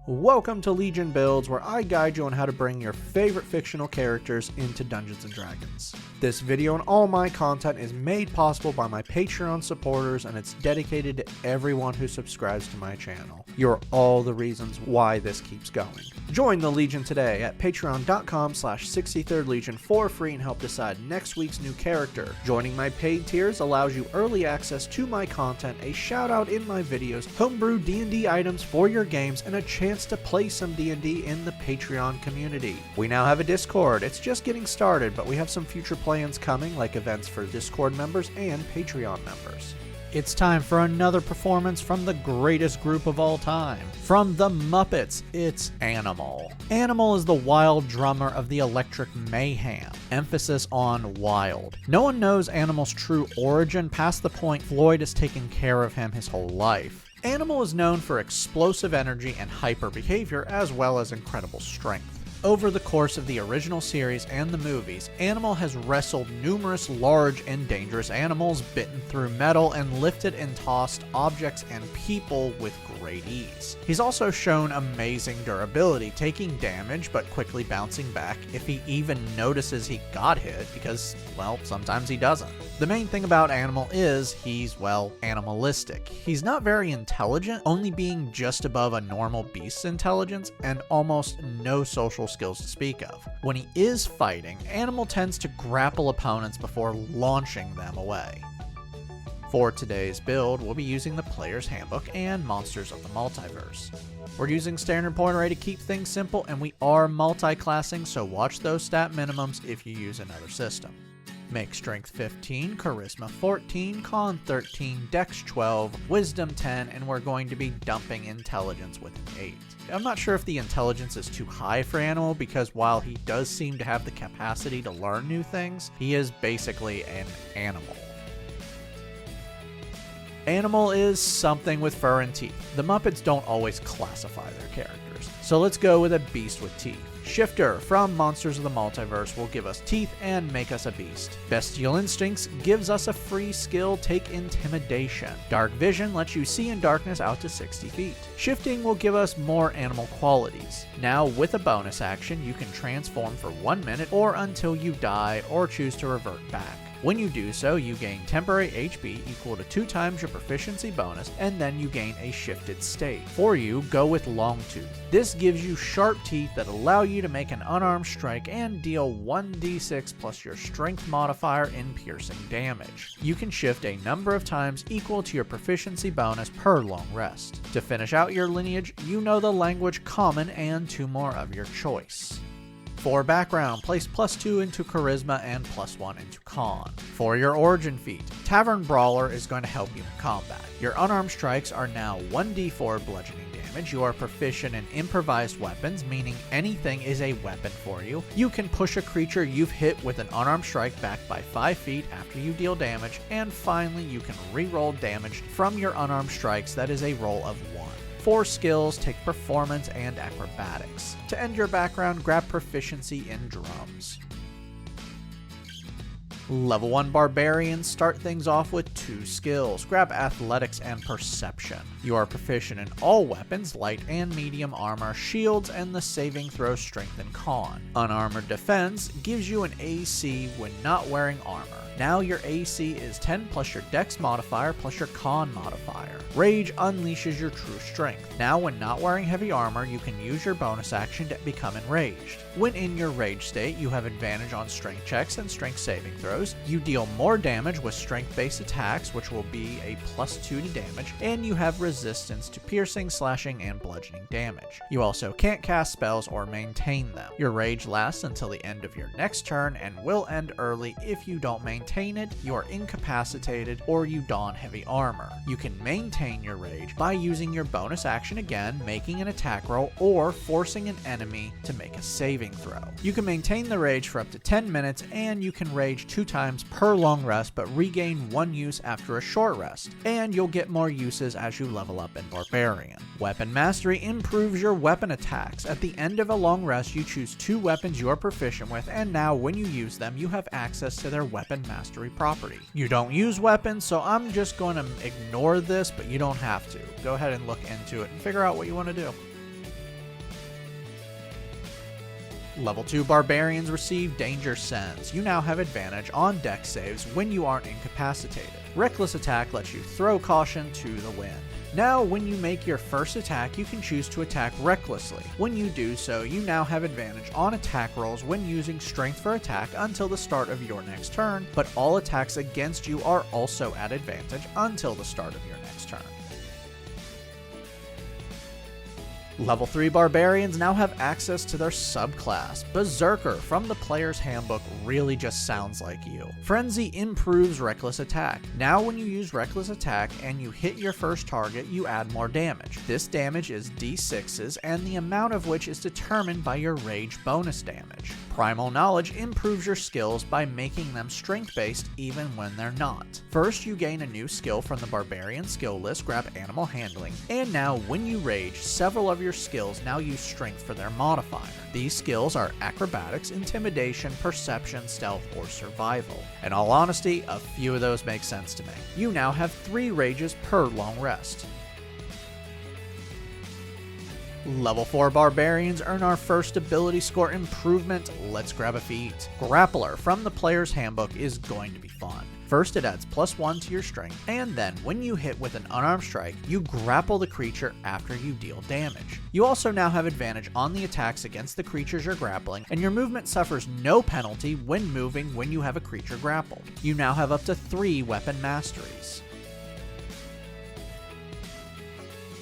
Welcome to Legion Builds, where I guide you on how to bring your favorite fictional characters into Dungeons & Dragons. This video and all my content is made possible by my Patreon supporters, and it's dedicated to everyone who subscribes to my channel. You're all the reasons why this keeps going. Join the Legion today at patreon.com/63rdlegion for free and help decide next week's new character. Joining my paid tiers allows you early access to my content, a shout out in my videos, homebrew D&D items for your games, and a chance to play some D&D in the Patreon community. We now have a Discord. It's just getting started, but we have some future plans coming, like events for Discord members and Patreon members. It's time for another performance from the greatest group of all time. From the Muppets, it's Animal. Animal is the wild drummer of the Electric Mayhem. Emphasis on wild. No one knows Animal's true origin past the point Floyd has taken care of him his whole life. Animal is known for explosive energy and hyper behavior, as well as incredible strength. Over the course of the original series and the movies, Animal has wrestled numerous large and dangerous animals, bitten through metal, and lifted and tossed objects and people with great ease. He's also shown amazing durability, taking damage but quickly bouncing back if he even notices he got hit, because, well, sometimes he doesn't. The main thing about Animal is he's, well, animalistic. He's not very intelligent, only being just above a normal beast's intelligence, and almost no social skills to speak of. When he is fighting, Animal tends to grapple opponents before launching them away. For today's build, we'll be using the Player's Handbook and Monsters of the Multiverse. We're using standard point array to keep things simple, and we are multi-classing, so watch those stat minimums if you use another system. Make Strength 15, Charisma 14, Con 13, Dex 12, Wisdom 10, and we're going to be dumping Intelligence with an 8. I'm not sure if the Intelligence is too high for Animal, because while he does seem to have the capacity to learn new things, he is basically an animal. Animal is something with fur and teeth. The Muppets don't always classify their characters, so let's go with a beast with teeth. Shifter from Monsters of the Multiverse will give us teeth and make us a beast. Bestial Instincts gives us a free skill, take Intimidation. Dark Vision lets you see in darkness out to 60 feet. Shifting will give us more animal qualities. Now with a bonus action, you can transform for 1 minute or until you die, or choose to revert back. When you do so, you gain temporary HP equal to 2 times your proficiency bonus, and then you gain a shifted state. For you, go with Longtooth. This gives you sharp teeth that allow you to make an unarmed strike and deal 1d6 plus your strength modifier in piercing damage. You can shift a number of times equal to your proficiency bonus per long rest. To finish out your lineage, you know the language Common and 2 more of your choice. For background, place +2 into Charisma and +1 into Con. For your origin feat, Tavern Brawler is going to help you in combat. Your unarmed strikes are now 1d4 bludgeoning damage. You are proficient in improvised weapons, meaning anything is a weapon for you. You can push a creature you've hit with an unarmed strike back by 5 feet after you deal damage, and finally you can reroll damage from your unarmed strikes. That is a roll of 1. For skills, take Performance and Acrobatics. To end your background, grab Proficiency in Drums. Level 1 Barbarians start things off with 2 skills. Grab Athletics and Perception. You are proficient in all weapons, light and medium armor, shields, and the saving throw Strength and Con. Unarmored Defense gives you an AC when not wearing armor. Now your AC is 10 plus your Dex modifier plus your Con modifier. Rage unleashes your true strength. Now when not wearing heavy armor, you can use your bonus action to become enraged. When in your rage state, you have advantage on strength checks and strength saving throws. You deal more damage with strength-based attacks, which will be a +2 to damage, and you have resistance to piercing, slashing, and bludgeoning damage. You also can't cast spells or maintain them. Your rage lasts until the end of your next turn and will end early if you don't maintain it, you are incapacitated, or you don heavy armor. You can maintain your rage by using your bonus action again, making an attack roll, or forcing an enemy to make a saving throw. You can maintain the rage for up to 10 minutes, and you can rage 2 times per long rest, but regain 1 use after a short rest, and you'll get more uses as you level up in Barbarian. Weapon Mastery improves your weapon attacks. At the end of a long rest, you choose 2 weapons you are proficient with, and now when you use them, you have access to their Weapon Mastery property. You don't use weapons, so I'm just going to ignore this, but you don't have to. Go ahead and look into it and figure out what you want to do. Level 2 Barbarians receive Danger Sense. You now have advantage on dex saves when you aren't incapacitated. Reckless Attack lets you throw caution to the wind. Now, when you make your first attack, you can choose to attack recklessly. When you do so, you now have advantage on attack rolls when using Strength for attack until the start of your next turn, but all attacks against you are also at advantage until the start of your next turn. Level 3 Barbarians now have access to their subclass. Berserker from the player's handbook really just sounds like you. Frenzy improves Reckless Attack. Now when you use Reckless Attack and you hit your first target, you add more damage. This damage is d6s, and the amount of which is determined by your rage bonus damage. Primal Knowledge improves your skills by making them strength-based even when they're not. First, you gain a new skill from the Barbarian skill list, grab Animal Handling, and now when you rage, several of your skills now use Strength for their modifier. These skills are Acrobatics, Intimidation, Perception, Stealth, or Survival. In all honesty, a few of those make sense to me. You now have 3 rages per long rest. Level 4 Barbarians earn our first ability score improvement. Let's grab a feat. Grappler from the player's handbook is going to be fun. First, it adds +1 to your strength, and then when you hit with an unarmed strike, you grapple the creature after you deal damage. You also now have advantage on the attacks against the creatures you're grappling, and your movement suffers no penalty when moving when you have a creature grappled. You now have up to 3 weapon masteries.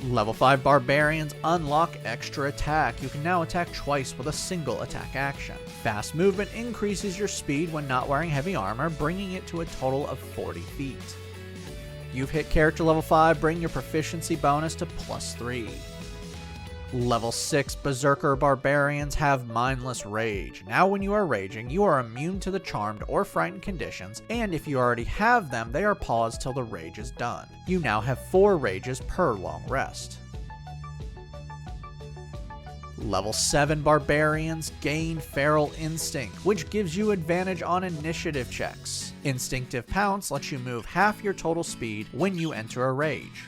Level 5 Barbarians unlock Extra Attack. You can now attack twice with a single attack action. Fast movement increases your speed when not wearing heavy armor, bringing it to a total of 40 feet. You've hit character level 5, bring your proficiency bonus to +3. Level 6 Berserker Barbarians have Mindless Rage. Now when you are raging, you are immune to the charmed or frightened conditions, and if you already have them, they are paused till the rage is done. You now have 4 rages per long rest. Level 7 Barbarians gain Feral Instinct, which gives you advantage on initiative checks. Instinctive Pounce lets you move half your total speed when you enter a rage.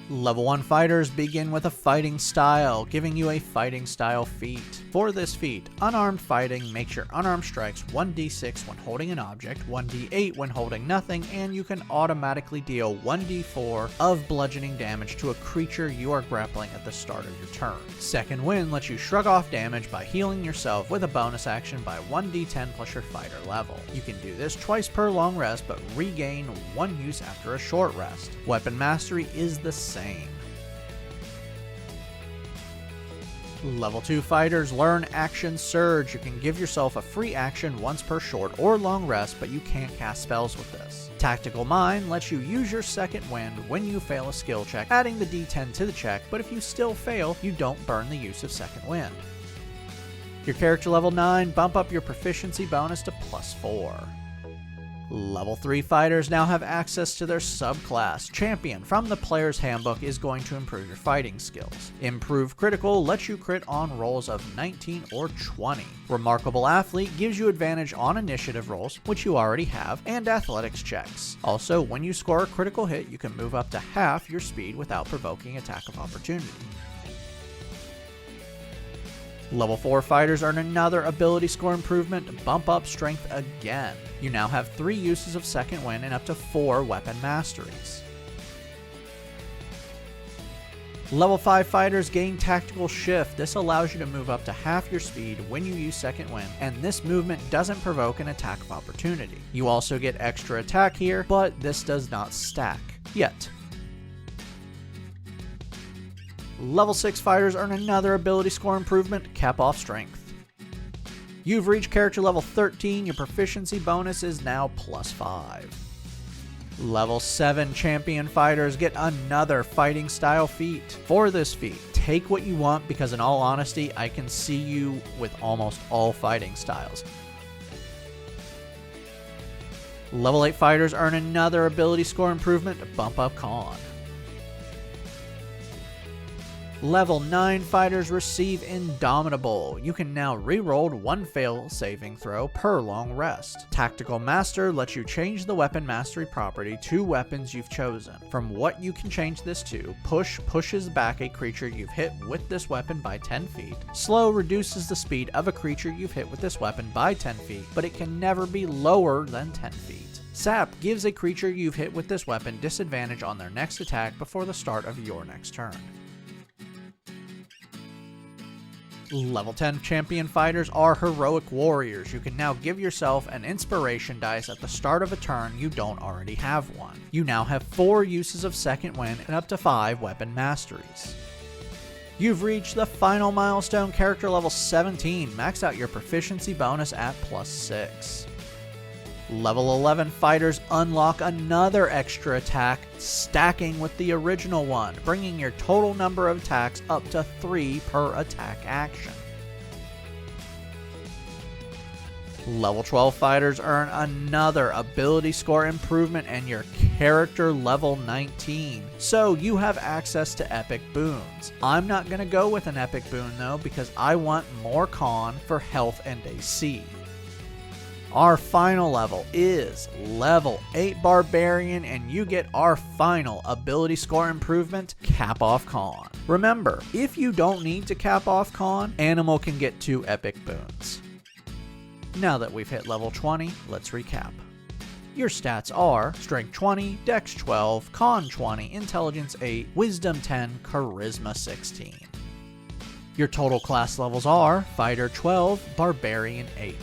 Level 1 fighters begin with a fighting style, giving you a fighting style feat. For this feat, unarmed fighting makes your unarmed strikes 1d6 when holding an object, 1d8 when holding nothing, and you can automatically deal 1d4 of bludgeoning damage to a creature you are grappling at the start of your turn. Second Wind lets you shrug off damage by healing yourself with a bonus action by 1d10 plus your fighter level. You can do this twice per long rest, but regain 1 use after a short rest. Weapon Mastery is the same. Level 2 fighters learn Action Surge. You can give yourself a free action once per short or long rest, but you can't cast spells with this. Tactical Mind lets you use your Second Wind when you fail a skill check, adding the d10 to the check, but if you still fail, you don't burn the use of Second Wind. Your character level 9, bump up your proficiency bonus to +4. Level 3 fighters now have access to their subclass. Champion from the player's handbook is going to improve your fighting skills. Improve Critical lets you crit on rolls of 19 or 20. Remarkable Athlete gives you advantage on initiative rolls, which you already have, and athletics checks. Also, when you score a critical hit, you can move up to half your speed without provoking attack of opportunity. Level 4 fighters earn another ability score improvement, bump up strength again. You now have 3 uses of Second Wind and up to 4 weapon masteries. Level 5 fighters gain Tactical Shift. This allows you to move up to half your speed when you use Second Wind, and this movement doesn't provoke an attack of opportunity. You also get extra attack here, but this does not stack yet. Level 6 fighters earn another ability score improvement, Cap Off Strength. You've reached character level 13, your proficiency bonus is now +5. Level 7 champion fighters get another fighting style feat. For this feat, take what you want because in all honesty, I can see you with almost all fighting styles. Level 8 fighters earn another ability score improvement, Bump Up Con. Level 9 fighters receive Indomitable. You can now re-roll one fail saving throw per long rest. Tactical Master lets you change the weapon mastery property to weapons you've chosen. From what you can change this to, Push pushes back a creature you've hit with this weapon by 10 feet. Slow reduces the speed of a creature you've hit with this weapon by 10 feet, but it can never be lower than 10 feet. Sap gives a creature you've hit with this weapon disadvantage on their next attack before the start of your next turn. Level 10 champion fighters are heroic warriors. You can now give yourself an inspiration dice at the start of a turn you don't already have one. You now have 4 uses of second wind and up to 5 weapon masteries. You've reached the final milestone, character level 17. Max out your proficiency bonus at +6. Level 11 fighters unlock another extra attack, stacking with the original one, bringing your total number of attacks up to 3 per attack action. Level 12 fighters earn another ability score improvement and your character level 19, so you have access to epic boons. I'm not going to go with an epic boon though, because I want more con for health and AC. Our final level is level 8 Barbarian, and you get our final ability score improvement, Cap Off Con. Remember, if you don't need to cap off con, Animal can get 2 epic boons. Now that we've hit level 20, let's recap. Your stats are Strength 20, Dex 12, Con 20, Intelligence 8, Wisdom 10, Charisma 16. Your total class levels are Fighter 12, Barbarian 8.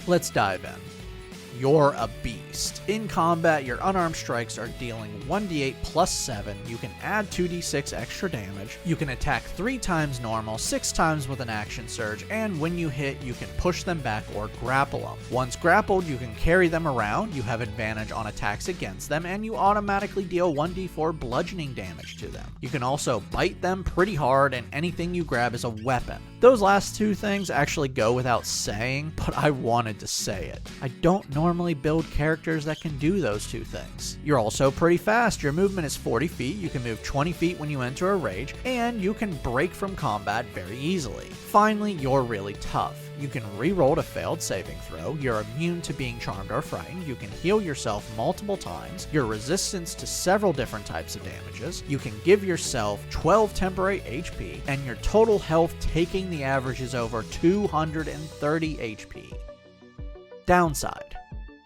Let's dive in. You're a beast. In combat, your unarmed strikes are dealing 1d8 plus 7. You can add 2d6 extra damage. You can attack 3 times normal, 6 times with an action surge, and when you hit, you can push them back or grapple them. Once grappled, you can carry them around, you have advantage on attacks against them, and you automatically deal 1d4 bludgeoning damage to them. You can also bite them pretty hard, and anything you grab is a weapon. Those last 2 things actually go without saying, but I wanted to say it. I don't normally build characters that can do those 2 things. You're also pretty fast. Your movement is 40 feet, you can move 20 feet when you enter a rage, and you can break from combat very easily. Finally, you're really tough. You can re-roll a failed saving throw, you're immune to being charmed or frightened, you can heal yourself multiple times, you're resistant to several different types of damages, you can give yourself 12 temporary HP, and your total health taking the average is over 230 HP. Downside.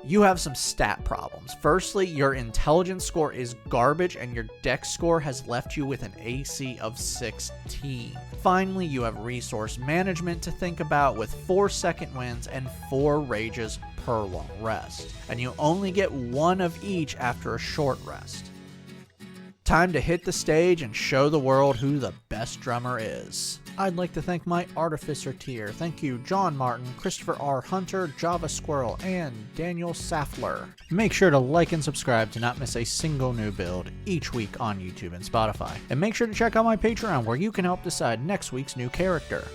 You have some stat problems. Firstly, your intelligence score is garbage and your dex score has left you with an AC of 16. Finally, you have resource management to think about with 4 second wins and 4 rages per long rest. And you only get 1 of each after a short rest. Time to hit the stage and show the world who the best drummer is. I'd like to thank my Artificer tier. Thank you John Martin, Christopher R. Hunter, Java Squirrel, and Daniel Saffler. Make sure to like and subscribe to not miss a single new build each week on YouTube and Spotify. And make sure to check out my Patreon where you can help decide next week's new character.